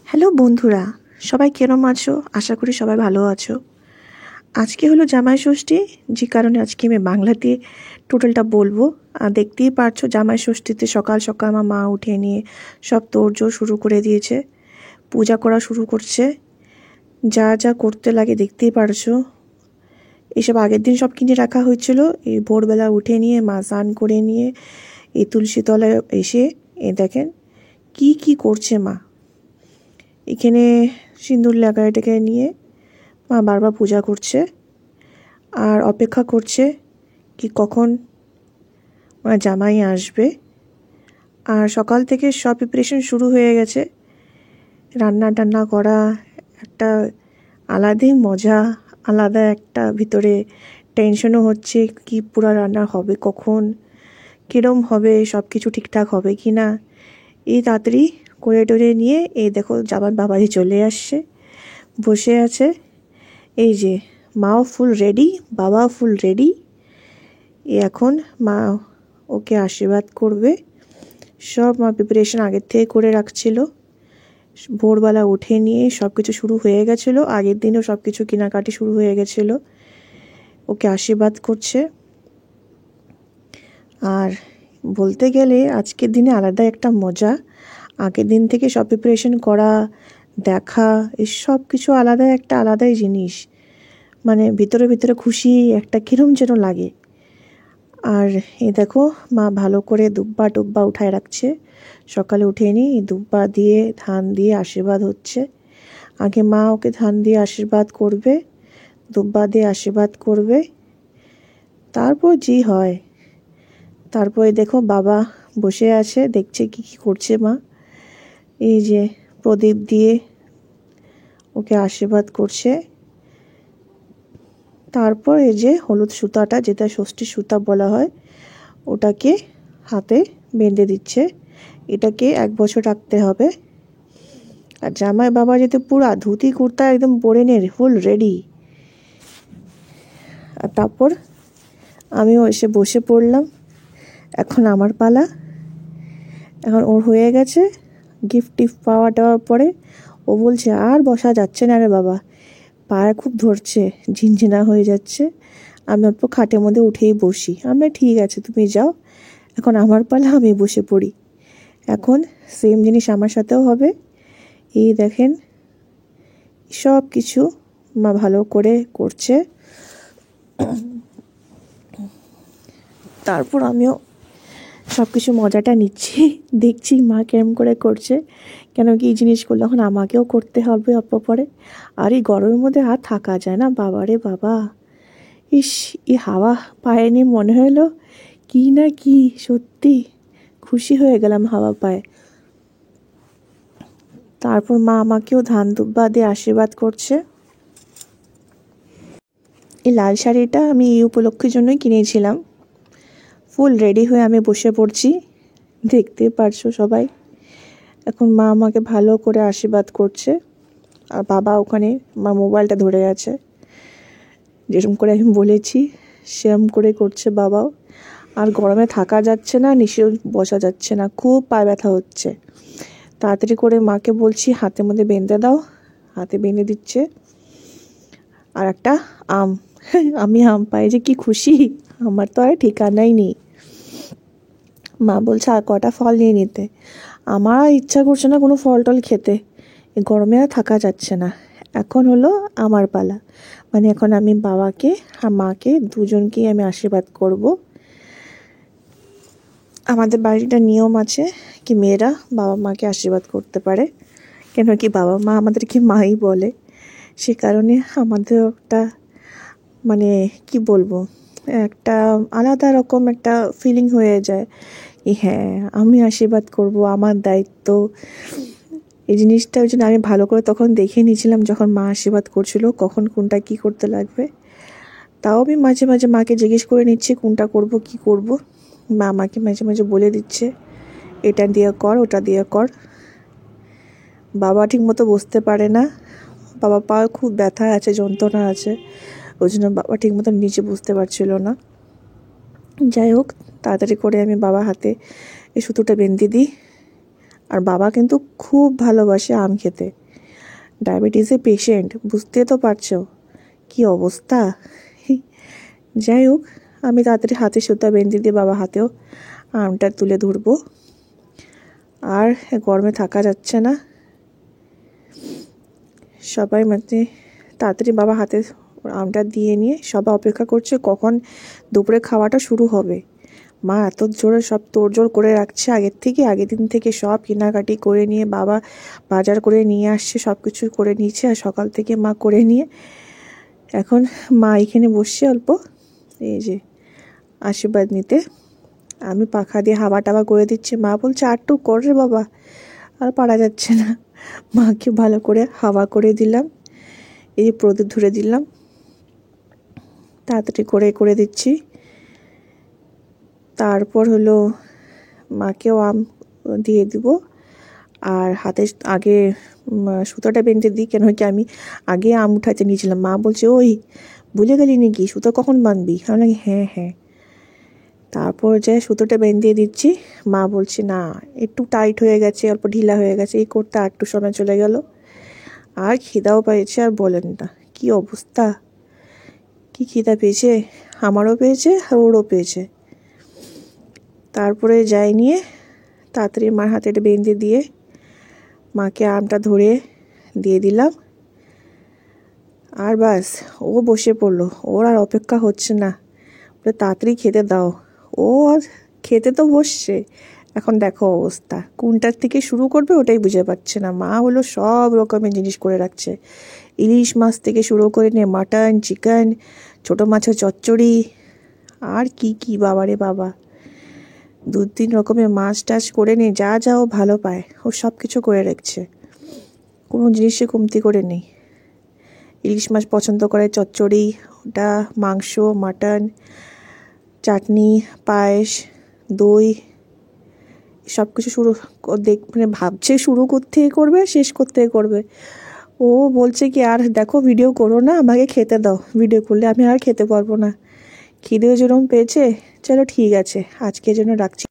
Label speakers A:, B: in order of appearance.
A: Hello বন্ধুরা, সবাই কেরম আছো? আশা করি সবাই ভালো আছো। আজকে হলো জামাই ষষ্ঠী, যে কারণে আজকে আমি বাংলাতে টোটালটা বলবো। আর দেখতেই পারছো জামাই ষষ্ঠীতে সকাল সকাল আমার মা উঠে নিয়ে সব তোড়জোড় শুরু করে দিয়েছে, পূজা করা শুরু করছে। যা যা করতে লাগে দেখতেই পারছো। এইসব আগের দিন সব কিনে রাখা হয়েছিল। এই ভোরবেলা উঠে নিয়ে মা স্নান করে নিয়ে এই তুলসী তলায় এসে দেখেন কি কি করছে মা। এখানে সিঁদুর লাগাইটাকে নিয়ে মা বারবার পূজা করছে আর অপেক্ষা করছে কি কখন ওনার জামাই আসবে। আর সকাল থেকে সব প্রিপারেশন শুরু হয়ে গেছে। রান্না টান্না করা একটা আলাদাই মজা, আলাদা একটা ভিতরে টেনশনও হচ্ছে কি পুরো রান্না হবে কখন, কীরম হবে, সব কিছু ঠিকঠাক হবে কি না। এই তাড়াতাড়ি করে টরে নিয়ে এই দেখো জামাই বাবাজি চলে আসছে, বসে আছে। এই যে মাও ফুল রেডি, বাবাও ফুল রেডি। এখন মা ওকে আশীর্বাদ করবে। সব মা প্রিপারেশন আগের থেকে করে রাখছিল। ভোরবেলা উঠে নিয়ে সব কিছু শুরু হয়ে গেছিলো। আগের দিনও সব কিছু কেনাকাটি শুরু হয়ে গেছিলো। ওকে আশীর্বাদ করছে। আর বলতে গেলে আজকের দিনে আলাদা একটা মজা। আগের দিন থেকে সব প্রিপারেশন করা, দেখা, এই সব কিছু আলাদাই জিনিস। মানে ভিতরে ভিতরে খুশি একটা কিরম যেন লাগে। আর এই দেখো মা ভালো করে দুব্বা টুব্বা উঠায় রাখছে। সকালে উঠে নিয়ে দুব্বা দিয়ে ধান দিয়ে আশীর্বাদ হচ্ছে। আগে মা ওকে ধান দিয়ে আশীর্বাদ করবে, দুব্বা দিয়ে আশীর্বাদ করবে, তারপর জি হয়। তারপরে দেখো বাবা বসে আছে, দেখছে কি কি করছে মা। এই যে প্রদীপ দিয়ে ওকে আশীর্বাদ করছে। তারপর এই যে হলুদ সুতাটা, যেটা ষষ্ঠীর সুতা বলা হয়, ওটাকে হাতে বেঁধে দিচ্ছে। এটাকে 1 বছর রাখতে হবে। আর জামাই বাবা যেতে পুরা ধুতি কুর্তা একদম পরে নিয়ে ফুল রেডি। আর তারপর আমিও এসে বসে পড়লাম। এখন আমার পালা। এখন ওর হয়ে গেছে গিফট টিফট পাওয়া টাওয়ার পরে ও বলছে আর বসা যাচ্ছে না রে বাবা, পায়ে খুব ধরছে, ঝিনঝিনা হয়ে যাচ্ছে, আমি অল্প খাটের মধ্যে উঠেই বসি। আমি ঠিক আছে তুমি যাও, এখন আমার পালা, আমি বসে পড়ি। এখন সেম জিনিস আমার সাথেও হবে। এই দেখেন সব কিছু মা ভালো করে করছে। তারপর আমিও সব কিছু মজাটা নিচ্ছি, দেখছি মা কেমন করে করছে। কেন কি এই জিনিসগুলো এখন আমাকেও করতে হবে অল্প পরে। আর এই গরমের মধ্যে আর থাকা যায় না বাবা রে বাবা। ইস, এই হাওয়া পায়ে নিয়ে মনে হলো কি না কি, সত্যি খুশি হয়ে গেলাম হাওয়া পায়ে। তারপর মা আমাকেও ধান দুব্বা দিয়ে আশীর্বাদ করছে। এই লাল শাড়িটা আমি এই উপলক্ষের জন্যই কিনেছিলাম। ফুল রেডি হয়ে আমি বসে পড়ছি, দেখতে পারছো সবাই। এখন মা আমাকে ভালো করে আশীর্বাদ করছে। আর বাবা ওখানে মা মোবাইলটা ধরে আছে, যেরকম করে আমি বলেছি সেরকম করে করছে বাবাও। আর গরমে থাকা যাচ্ছে না, নিচেও বসা যাচ্ছে না, খুব পায়ে ব্যথা হচ্ছে। তাড়াতাড়ি করে মাকে বলছি হাতের মধ্যে বেঁধে দাও, হাতে বেঁধে দিচ্ছে। আর একটা আম, আমি আম পাই যে কি খুশি, আমার তো আর ঠিকানাই নেই। মা বলছে আর কটা ফল নিয়ে নিতে। আমার ইচ্ছা করছে না কোনো ফল টল খেতে, এই গরমে আর থাকা যাচ্ছে না। এখন হলো আমার পালা, মানে এখন আমি বাবাকে আর মাকে দুজনকেই আমি আশীর্বাদ করব। আমাদের বাড়িটা নিয়ম আছে কি মেয়েরা বাবা মাকে আশীর্বাদ করতে পারে, কেন কি বাবা মা আমাদেরকে মাই বলে। সে কারণে আমাদের একটা মানে কি বলবো, একটা আলাদা রকম একটা ফিলিং হয়ে যায়। হ্যাঁ আমি আশীর্বাদ করব, আমার দায়িত্ব। এই জিনিসটা ওই জন্য আমি ভালো করে তখন দেখে নিয়েছিলাম যখন মা আশীর্বাদ করছিল কখন কোনটা কি করতে লাগবে। তাও আমি মাঝে মাঝে মাকে জিজ্ঞেস করে নিচ্ছি কোনটা করব কি করব। মা আমাকে মাঝে মাঝে বলে দিচ্ছে এটা দিয়ে কর ওটা দিয়ে কর। বাবা ঠিক মতো বসতে পারে না, বাবা পা খুব ব্যথা আছে, যন্ত্রণা আছে, ওই জন্য বাবা ঠিক মতো নিচে বুঝতে পারছিল না। যাই হোক তাড়াতাড়ি করে আমি বাবা হাতে এই সুতোটা বেঁধে দিই। আর বাবা কিন্তু খুব ভালোবাসে আম খেতে। ডায়াবেটিসের পেশেন্ট, বুঝতে তো পারছো কি অবস্থা। যাই হোক, আমি তাড়াতাড়ি হাতে সুতা বেঁধে দিয়ে বাবা হাতেও আমটা তুলে ধরবো। আর গরমে থাকা যাচ্ছে না, সবাই মানে তাড়াতাড়ি বাবা হাতে আমটা দিয়ে নিয়ে সবাই অপেক্ষা করছে কখন দুপুরে খাওয়াটা শুরু হবে। মা এত জোরে সব তোড়জোড় করে রাখছে আগের দিন থেকে সব কেনাকাটি করে নিয়ে বাবা বাজার করে নিয়ে আসছে, সব কিছু করে নিয়েছে। আর সকাল থেকে মা করে নিয়ে এখন মা এখানে বসছে অল্প, এই যে আশীর্বাদ নিতে। আমি পাখা দিয়ে হাওয়া টাওয়া করে দিচ্ছি। মা বলছে আর একটু কর রে বাবা, আর পারা যাচ্ছে না। মাকে ভালো করে হাওয়া করে দিলাম, এই যে প্রদীপ ধরে দিলাম, তাড়াতাড়ি করে দিচ্ছি। তারপর হলো মাকেও আম দিয়ে দিব। আর হাতে আগে সুতোটা বেঁধে দিই, কেন কি আমি আগে আম উঠাতে নিয়েছিলাম। মা বলছে ওই ভুলে গেলি নাকি, সুতো কখন বাঁধবি? আমি হ্যাঁ। তারপর যে সুতোটা বেঁধে দিচ্ছি, মা বলছে না একটু টাইট হয়ে গেছে, অল্প ঢিলা হয়ে গেছে, এই করতে আর একটু সময় চলে গেল। আর খিদাও পেয়েছে, আর বলেন না কি অবস্থা, কি খিদা পেয়েছে, আমারও পেয়েছে আর ওরও পেয়েছে। তারপরে যাই নিয়ে তাড়াতাড়ি মার হাতে এটা বেঁধে দিয়ে মাকে আমটা ধরে দিয়ে দিলাম। আর বাস, ও বসে পড়লো, ওর আর অপেক্ষা হচ্ছে না, বলে তাড়াতাড়ি খেতে দাও। ও আর খেতে তো বসছে, এখন দেখো অবস্থা, কোনটার থেকে শুরু করবে ওটাই বুঝে পাচ্ছে না। মা হলো সব রকমের জিনিস করে রাখছে, ইলিশ মাছ থেকে শুরু করে নিয়ে মাটন, চিকেন, ছোটো মাছের চচ্চড়ি, আর কি বাবারে বাবা, 2-3 রকমের মাছ টাছ করে নিয়ে যা ও ভালো পায় ও সব কিছু করে রাখছে, কোনো জিনিসে কমতি করে নেই। ইলিশ মাছ পছন্দ করে, চচ্চড়ি, ওটা মাংস, মাটন, চাটনি, পায়েস, দই, সব কিছু শুরু মানে ভাবছে শুরু করতে করবে, শেষ করতে করবে। ও বলছে কি আর দেখো ভিডিও করো না, আমাকে খেতে দাও, ভিডিও করলে আমি আর খেতে পারবো না। খিদেও যেরকম পেয়েছে, চলো ঠিক আছে আজকের জন্য রাখছি।